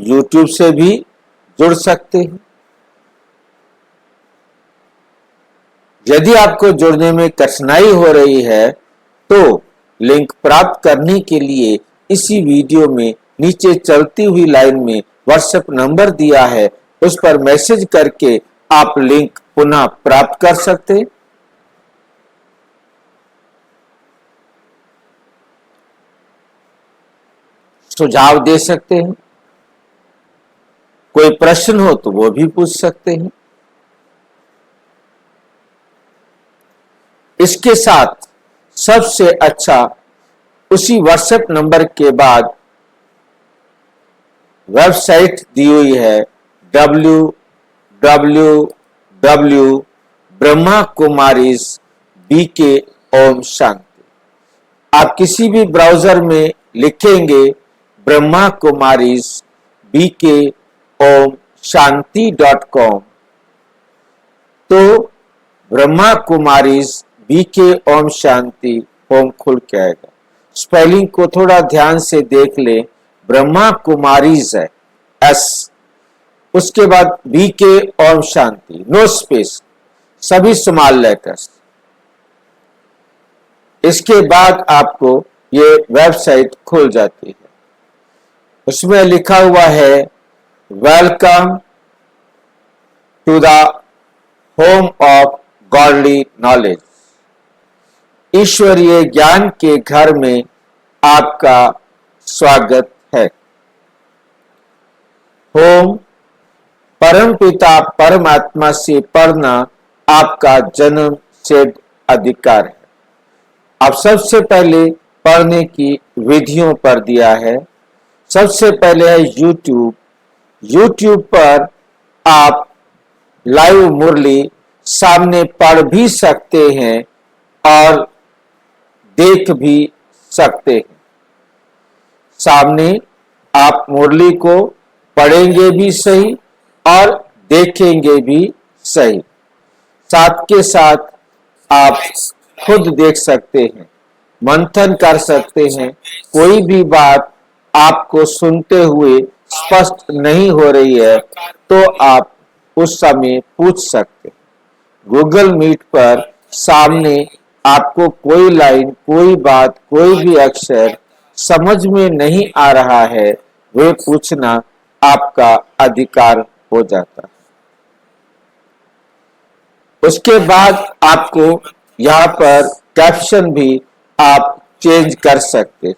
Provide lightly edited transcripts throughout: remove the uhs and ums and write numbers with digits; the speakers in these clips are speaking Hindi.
YouTube से भी जुड़ सकते हैं। यदि आपको जुड़ने में कठिनाई हो रही है तो लिंक प्राप्त करने के लिए इसी वीडियो में नीचे चलती हुई लाइन में व्हाट्सएप नंबर दिया है, उस पर मैसेज करके आप लिंक पुनः प्राप्त कर सकते हैं। सुझाव दे सकते हैं, कोई प्रश्न हो तो वो भी पूछ सकते हैं। इसके साथ सबसे अच्छा उसी व्हाट्सएप नंबर के बाद वेबसाइट दी हुई है www.brahmakumarisbk ओम शांति। आप किसी भी ब्राउजर में लिखेंगे ब्रह्मा कुमारीज बीके ओम शांति.com तो ब्रह्मा कुमारीज बीके ओम शांति होम खुल के आएगा। स्पेलिंग को थोड़ा ध्यान से देख ले, ब्रह्मा कुमारीज है एस, उसके बाद BK Om Shanti, no space, सभी स्मॉल लेटर्स। इसके बाद आपको ये वेबसाइट खुल जाती है। उसमें लिखा हुआ है welcome to the home of godly knowledge, ईश्वरीय ज्ञान के घर में आपका स्वागत है। होम परमपिता परमात्मा से पढ़ना आपका जन्म सिद्ध अधिकार है। अब सबसे पहले पढ़ने की विधियों पर दिया है। सबसे पहले है YouTube। YouTube पर आप लाइव मुरली सामने पढ़ भी सकते हैं और देख भी सकते हैं। सामने आप मुरली को पढ़ेंगे भी सही और देखेंगे भी सही। साथ के साथ आप खुद देख सकते हैं, मंथन कर सकते हैं। कोई भी बात आपको सुनते हुए स्पष्ट नहीं हो रही है तो आप उस समय पूछ सकते हैं। गूगल मीट पर सामने आपको कोई लाइन, कोई बात, कोई भी अक्षर समझ में नहीं आ रहा है, वे पूछना आपका अधिकार हो जाता है। उसके बाद आपको यहाँ पर कैप्शन भी आप चेंज कर सकते।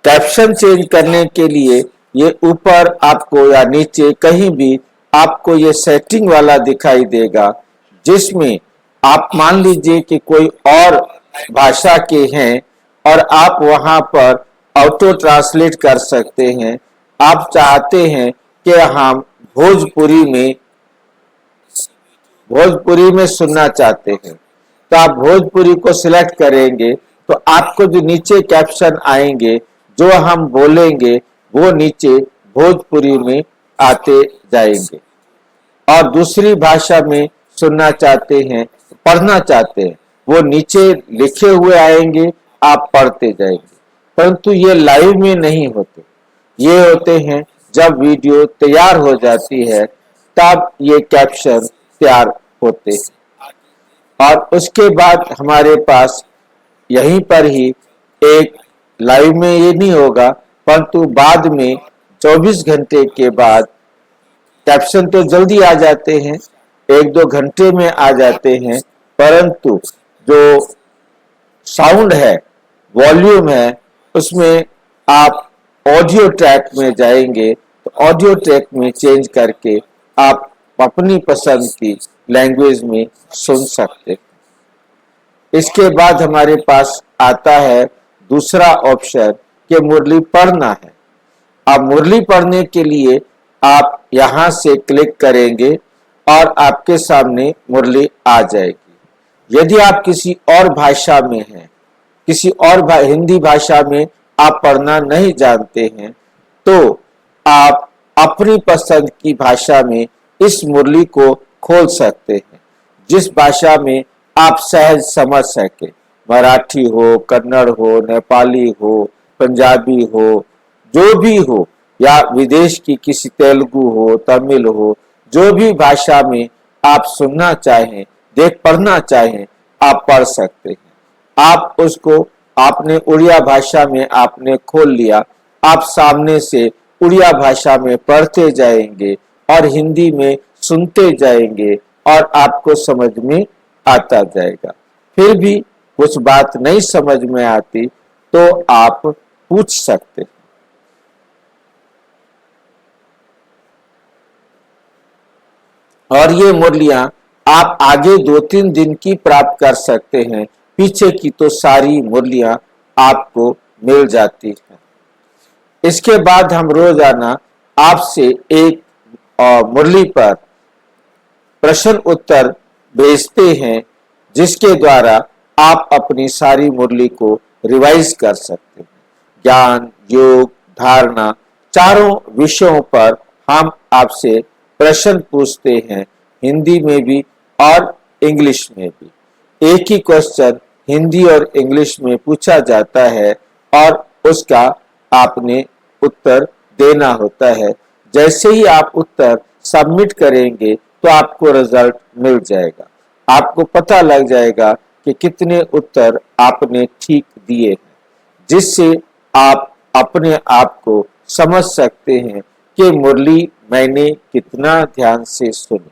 कैप्शन चेंज करने के लिए ये ऊपर आपको या नीचे कहीं भी आपको ये सेटिंग वाला दिखाई देगा, जिसमें आप मान लीजिए कि कोई और भाषा के हैं और आप वहां पर ऑटो ट्रांसलेट कर सकते हैं। आप चाहते हैं कि हम भोजपुरी में सुनना चाहते हैं तो आप भोजपुरी को सिलेक्ट करेंगे तो आपको जो नीचे कैप्शन आएंगे, जो हम बोलेंगे वो नीचे भोजपुरी में आते जाएंगे। और दूसरी भाषा में सुनना चाहते हैं, पढ़ना चाहते हैं, वो नीचे लिखे हुए आएंगे, आप पढ़ते जाएंगे। परंतु ये लाइव में नहीं होते, ये होते हैं जब वीडियो तैयार हो जाती है तब ये कैप्शन तैयार होते हैं। और उसके बाद हमारे पास यहीं पर ही एक लाइव में ये नहीं होगा, परंतु बाद में 24 घंटे के बाद कैप्शन तो जल्दी आ जाते हैं, 1-2 घंटे में आ जाते हैं, परंतु जो साउंड है, वॉल्यूम है, उसमें आप ऑडियो ट्रैक में जाएंगे तो ऑडियो ट्रैक में चेंज करके आप अपनी पसंद की लैंग्वेज में सुन सकते। इसके बाद हमारे पास आता है दूसरा ऑप्शन कि मुरली पढ़ना है। अब मुरली पढ़ने के लिए आप यहां से क्लिक करेंगे और आपके सामने मुरली आ जाएगी। यदि आप किसी और भाषा में हैं, किसी और हिंदी भाषा में आप पढ़ना नहीं जानते हैं, तो आप अपनी पसंद की भाषा में इस मुरली को खोल सकते हैं, जिस भाषा में आप सहज समझ सके। मराठी हो, कन्नड़ हो, नेपाली हो, पंजाबी हो, जो भी हो, या विदेश की किसी तेलुगु हो, तमिल हो, जो भी भाषा में आप सुनना चाहें, पढ़ना चाहें, आप पढ़ सकते हैं। आप उसको आपने उड़िया भाषा में आपने खोल लिया, आप सामने से उड़िया भाषा में पढ़ते जाएंगे और हिंदी में सुनते जाएंगे और आपको समझ में आता जाएगा। फिर भी कुछ बात नहीं समझ में आती तो आप पूछ सकते हैं। और ये मुरलियां आप आगे 2-3 दिन की प्राप्त कर सकते हैं, पीछे की तो सारी मुरलियां आपको मिल जाती हैं। इसके बाद हम रोजाना आपसे एक मुरली पर प्रश्न उत्तर भेजते हैं, जिसके द्वारा आप अपनी सारी मुरली को रिवाइज कर सकते हैं। ज्ञान, योग, धारणा, चारों विषयों पर हम आपसे प्रश्न पूछते हैं, हिंदी में भी और इंग्लिश में भी। एक ही क्वेश्चन हिंदी और इंग्लिश में पूछा जाता है और उसका आपने उत्तर देना होता है। जैसे ही आप उत्तर सबमिट करेंगे तो आपको रिजल्ट मिल जाएगा, आपको पता लग जाएगा कि कितने उत्तर आपने ठीक दिए हैं, जिससे आप अपने आप को समझ सकते हैं कि मुरली मैंने कितना ध्यान से सुनी।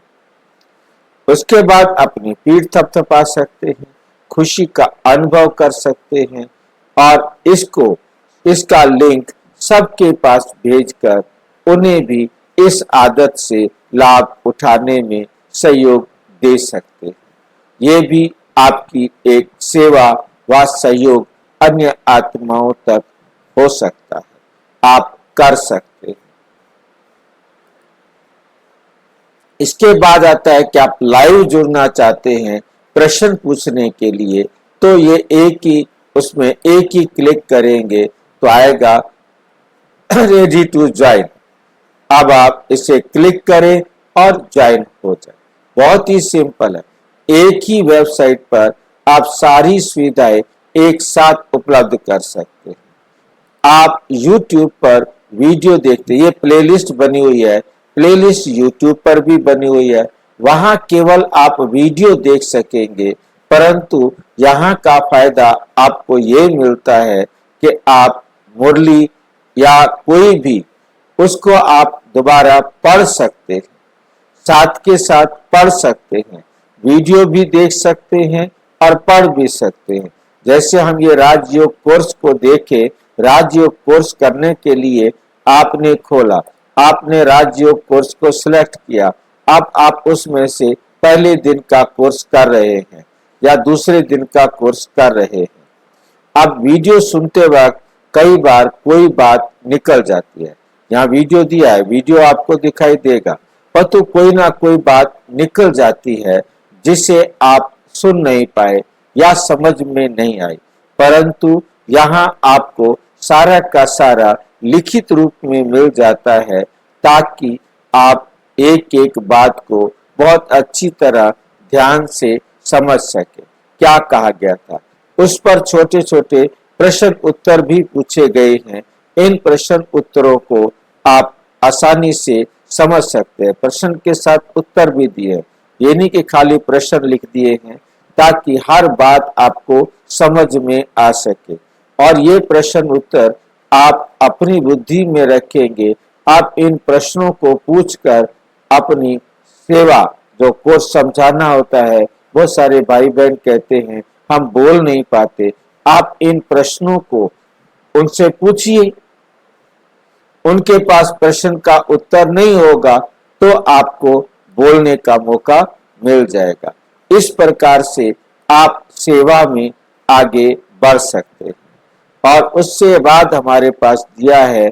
उसके बाद अपनी पीठ थपथपा सकते हैं, खुशी का अनुभव कर सकते हैं और इसका लिंक सबके पास भेजकर उन्हें भी इस आदत से लाभ उठाने में सहयोग दे सकते हैं। ये भी आपकी एक सेवा व सहयोग अन्य आत्माओं तक हो सकता है, आप कर सकते हैं। इसके बाद आता है कि आप लाइव जुड़ना चाहते हैं प्रश्न पूछने के लिए, तो ये उसमें एक ही क्लिक करेंगे तो आएगा रेडी टू ज्वाइन। अब आप इसे क्लिक करें और ज्वाइन हो जाए। बहुत ही सिंपल है, एक ही वेबसाइट पर आप सारी सुविधाएं एक साथ उपलब्ध कर सकते हैं। आप YouTube पर वीडियो देखते, ये प्लेलिस्ट बनी हुई है, प्लेलिस्ट YouTube पर भी बनी हुई है, वहां केवल आप वीडियो देख सकेंगे, परंतु यहाँ का फायदा आपको ये मिलता है कि आप मुरली या कोई भी उसको आप दोबारा पढ़ सकते हैं, साथ के साथ पढ़ सकते हैं, वीडियो भी देख सकते हैं और पढ़ भी सकते हैं। जैसे हम ये राजयोग कोर्स को देखे, राजयोग कोर्स करने के लिए आपने खोला, आपने राजयोग कोर्स को सिलेक्ट किया, अब आप उसमें से पहले दिन का कोर्स कर रहे हैं या दूसरे दिन का कोर्स कर रहे हैं। अब वीडियो सुनते वक्त कई बार कोई बात निकल जाती है, यहाँ वीडियो दिया है, वीडियो आपको दिखाई देगा, पर तो कोई ना कोई बात निकल जाती है जिसे आप सुन नहीं पाए या समझ में नहीं आई, परंतु यहाँ आपको सारा का सारा लिखित रूप में मिल जाता है, ताकि आप एक एक बात को बहुत अच्छी तरह ध्यान से समझ सके क्या कहा गया था। उस पर छोटे छोटे प्रश्न उत्तर भी पूछे गए हैं, इन प्रश्न उत्तरों को आप आसानी से समझ सकते हैं। प्रश्न के साथ उत्तर भी दिए, ये नहीं कि खाली प्रश्न लिख दिए हैं, ताकि हर बात आपको समझ में आ सके। और ये प्रश्न उत्तर आप अपनी बुद्धि में रखेंगे, आप इन प्रश्नों को पूछकर अपनी सेवा, जो कोर्स समझाना होता है, बहुत सारे भाई बहन कहते हैं हम बोल नहीं पाते, आप इन प्रश्नों को उनसे पूछिए, उनके पास प्रश्न का उत्तर नहीं होगा तो आपको बोलने का मौका मिल जाएगा। इस प्रकार से आप सेवा में आगे बढ़ सकते हैं। और उससे बाद हमारे पास दिया है,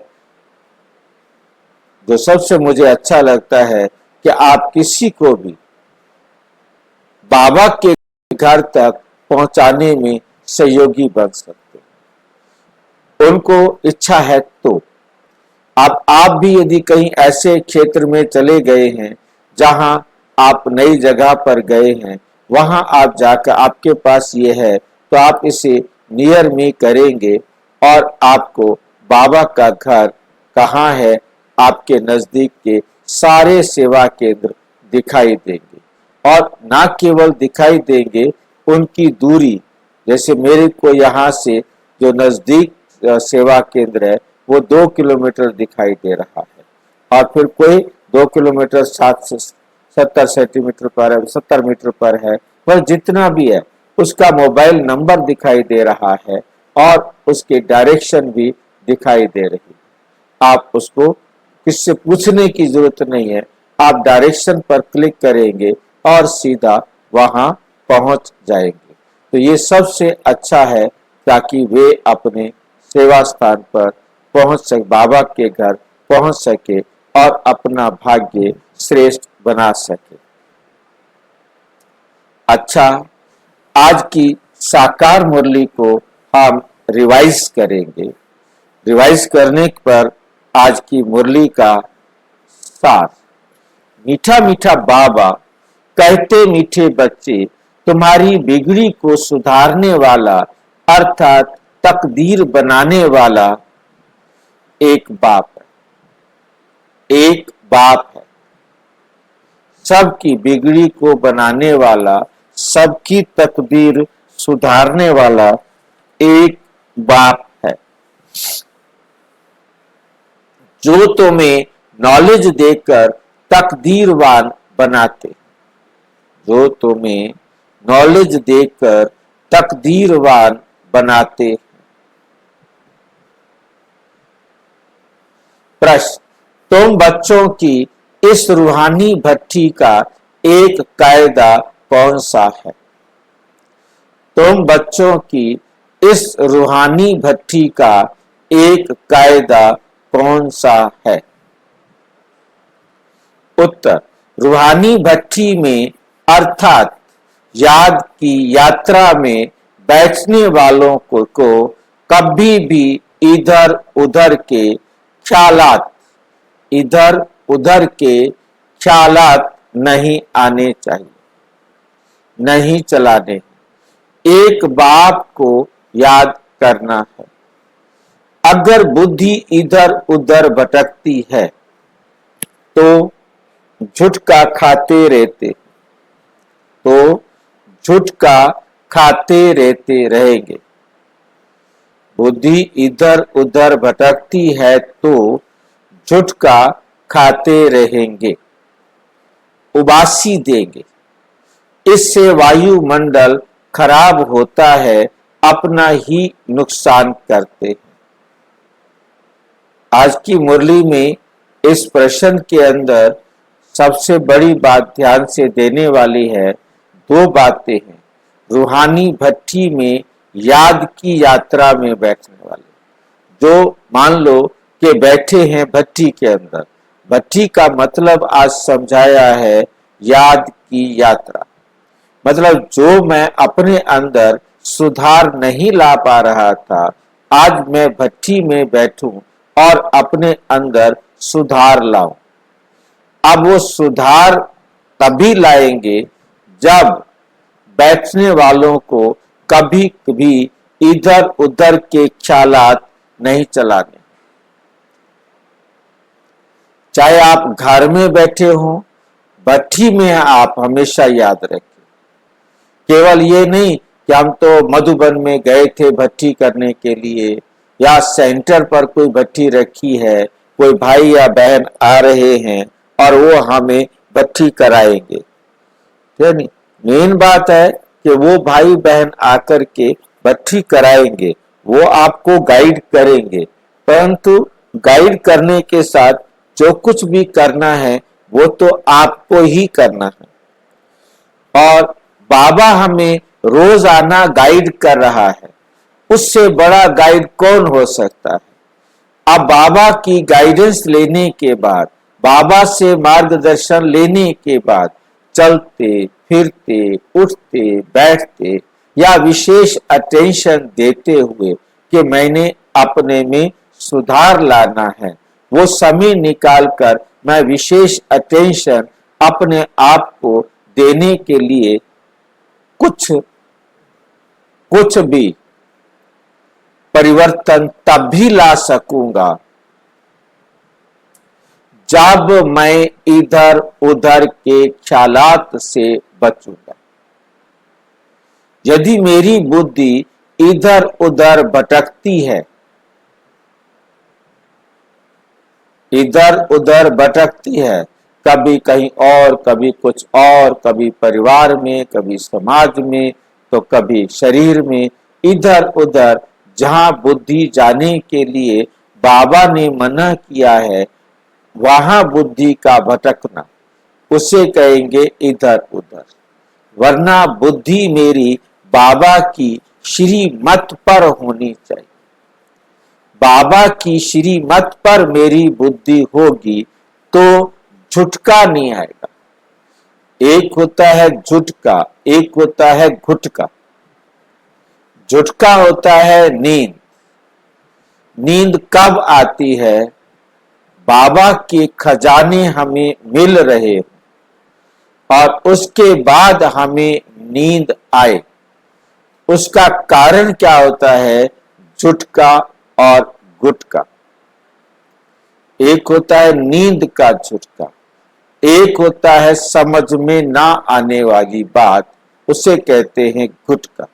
जो सबसे मुझे अच्छा लगता है, कि आप किसी को भी बाबा के घर तक पहुंचाने में सहयोगी बन सकते हैं, उनको इच्छा है तो। आप भी यदि कहीं ऐसे क्षेत्र में चले गए हैं जहां आप नई जगह पर गए हैं, वहां आप जाकर आपके पास ये है, तो आप इसे नियर मी करेंगे और आपको बाबा का घर कहाँ है आपके नजदीक के सारे सेवा केंद्र दिखाई देंगे। और ना केवल दिखाई देंगे, उनकी दूरी, जैसे मेरे को यहाँ से जो नजदीक सेवा केंद्र है वो 2 किलोमीटर दिखाई दे रहा है, और फिर कोई 2 किलोमीटर 70 सेंटीमीटर पर है, 70 मीटर पर है, पर जितना भी है उसका मोबाइल नंबर दिखाई दे रहा है और उसकी डायरेक्शन भी दिखाई दे रही है। आप उसको किससे पूछने की जरूरत नहीं है, आप डायरेक्शन पर क्लिक करेंगे और सीधा वहां पहुंच जाएंगे। तो ये सबसे अच्छा है, ताकि वे अपने सेवा स्थान पर पहुंच सके, बाबा के घर पहुंच सके और अपना भाग्य श्रेष्ठ बना सके। अच्छा, आज की साकार मुरली को हम रिवाइज करेंगे। रिवाइज करने पर आज की मुरली का सार। मीठा मीठा बाबा कहते मीठे बच्चे, तुम्हारी बिगड़ी को सुधारने वाला अर्थात तकदीर बनाने वाला एक बाप है। एक बाप है, सबकी बिगड़ी को बनाने वाला, सबकी तकदीर सुधारने वाला एक बाप है, जो तुम्हें नॉलेज देकर तकदीरवान बनाते, जो तुम्हें नॉलेज देकर तकदीरवान बनाते। प्रश्न, तुम बच्चों की इस रूहानी भट्टी का एक कायदा कौन सा है? तुम बच्चों की इस रूहानी भट्टी का एक कायदा कौन सा है? उत्तर, रूहानी भट्टी में अर्थात याद की यात्रा में बैठने वालों को कभी भी इधर उधर के ख्यालात, इधर उधर के ख्यालात नहीं आने चाहिए, नहीं चलाने। एक बाप को याद करना है। अगर बुद्धि इधर उधर भटकती है तो झुटका खाते रहते, तो झुटका खाते रहते रहेंगे। बुद्धि इधर उधर भटकती है तो झुटका खाते रहेंगे, उबासी देंगे। इससे वायुमंडल खराब होता है, अपना ही नुकसान करते हैं। आज की मुरली में इस प्रश्न के अंदर सबसे बड़ी बात ध्यान से देने वाली है, दो बातें हैं। रूहानी भट्टी में याद की यात्रा में बैठने वाले, जो मान लो कि बैठे हैं भट्टी के अंदर। भट्टी का मतलब आज समझाया है याद की यात्रा। मतलब जो मैं अपने अंदर सुधार नहीं ला पा रहा था, आज मैं भट्टी में बैठूं और अपने अंदर सुधार लाऊं। अब वो सुधार तभी लाएंगे जब बैठने वालों को कभी कभी इधर उधर के ख्यालात नहीं चलाने। चाहे आप घर में बैठे हो, भट्टी में आप हमेशा याद रखें। केवल ये नहीं कि हम तो मधुबन में गए थे भट्टी करने के लिए, या सेंटर पर कोई भट्टी रखी है, कोई भाई या बहन आ रहे हैं और वो हमें भट्टी कराएंगे। नहीं, मेन बात है कि वो भाई बहन आकर के भट्टी कराएंगे, वो आपको गाइड करेंगे, परंतु गाइड करने के साथ जो कुछ भी करना है वो तो आपको ही करना है। और बाबा हमें रोजाना गाइड कर रहा है, उससे बड़ा गाइड कौन हो सकता है? अब बाबा की गाइडेंस लेने के बाद, बाबा से मार्गदर्शन लेने के बाद चलते फिरते उठते बैठते या विशेष अटेंशन देते हुए कि मैंने अपने में सुधार लाना है, वो समय निकालकर मैं विशेष अटेंशन अपने आप को देने के लिए कुछ भी परिवर्तन तब भी ला सकूंगा जब मैं इधर उधर के ख्यालात से बचूंगा। यदि मेरी बुद्धि इधर उधर भटकती है, इधर उधर भटकती है, कभी कहीं और, कभी कुछ और, कभी परिवार में, कभी समाज में, तो कभी शरीर में, इधर उधर जहां बुद्धि जाने के लिए बाबा ने मना किया है, वहां बुद्धि का भटकना, उसे कहेंगे इधर उधर। वरना बुद्धि मेरी बाबा की श्रीमत पर होनी चाहिए। बाबा की श्रीमत पर मेरी बुद्धि होगी तो झुटका नहीं आएगा। एक होता है झुटका, एक होता है घुटका। झुटका होता है नींद। नींद कब आती है? बाबा के खजाने हमें मिल रहे और उसके बाद हमें नींद आए। उसका कारण क्या होता है? झुटका और गुटका। एक होता है नींद का झुटका, एक होता है समझ में ना आने वाली बात, उसे कहते हैं गुटका।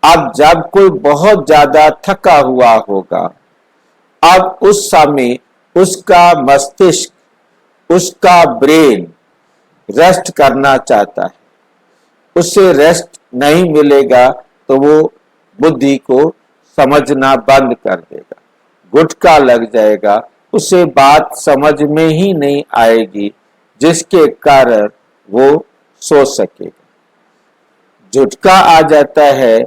अब जब कोई बहुत ज्यादा थका हुआ होगा, अब उस समय उसका मस्तिष्क, उसका ब्रेन रेस्ट करना चाहता है। उसे रेस्ट नहीं मिलेगा तो वो बुद्धि को समझना बंद कर देगा, गुटका लग जाएगा, उसे बात समझ में ही नहीं आएगी, जिसके कारण वो सो सकेगा। झुटका आ जाता है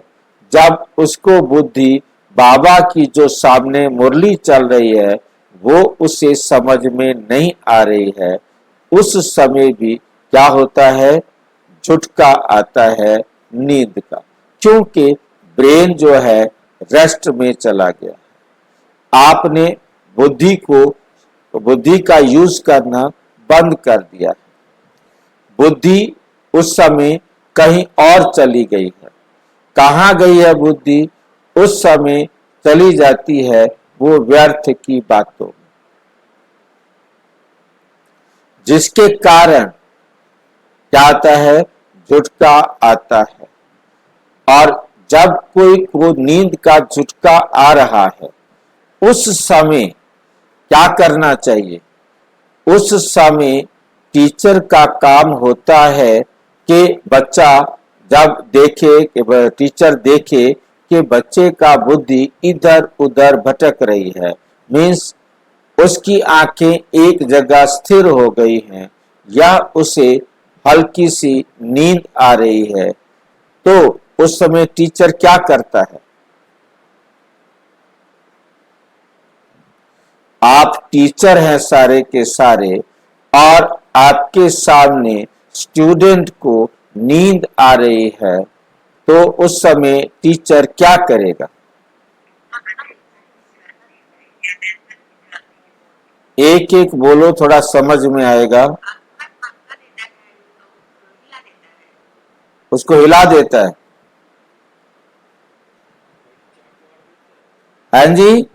जब उसको बुद्धि बाबा की जो सामने मुरली चल रही है वो उसे समझ में नहीं आ रही है। उस समय भी क्या होता है? झुटका आता है नींद का, क्योंकि ब्रेन जो है रेस्ट में चला गया। आपने बुद्धि का यूज करना बंद कर दिया। बुद्धि उस समय कहीं और चली गई है। कहाँ गई है बुद्धि? उस समय चली जाती है वो व्यर्थ की बातों में, जिसके कारण क्या आता है? झुटका आता है। और जब कोई को नींद का झुटका आ रहा है, उस समय क्या करना चाहिए? उस समय टीचर का काम होता है कि बच्चा जब देखे कि टीचर देखे कि बच्चे का बुद्धि इधर उधर भटक रही है, मीन्स उसकी आंखें एक जगह स्थिर हो गई हैं या उसे हल्की सी नींद आ रही है, तो उस समय टीचर क्या करता है? आप टीचर हैं सारे के सारे और आपके सामने स्टूडेंट को नींद आ रही है, तो उस समय टीचर क्या करेगा? एक एक बोलो, थोड़ा समझ में आएगा। उसको हिला देता है। हाँ जी।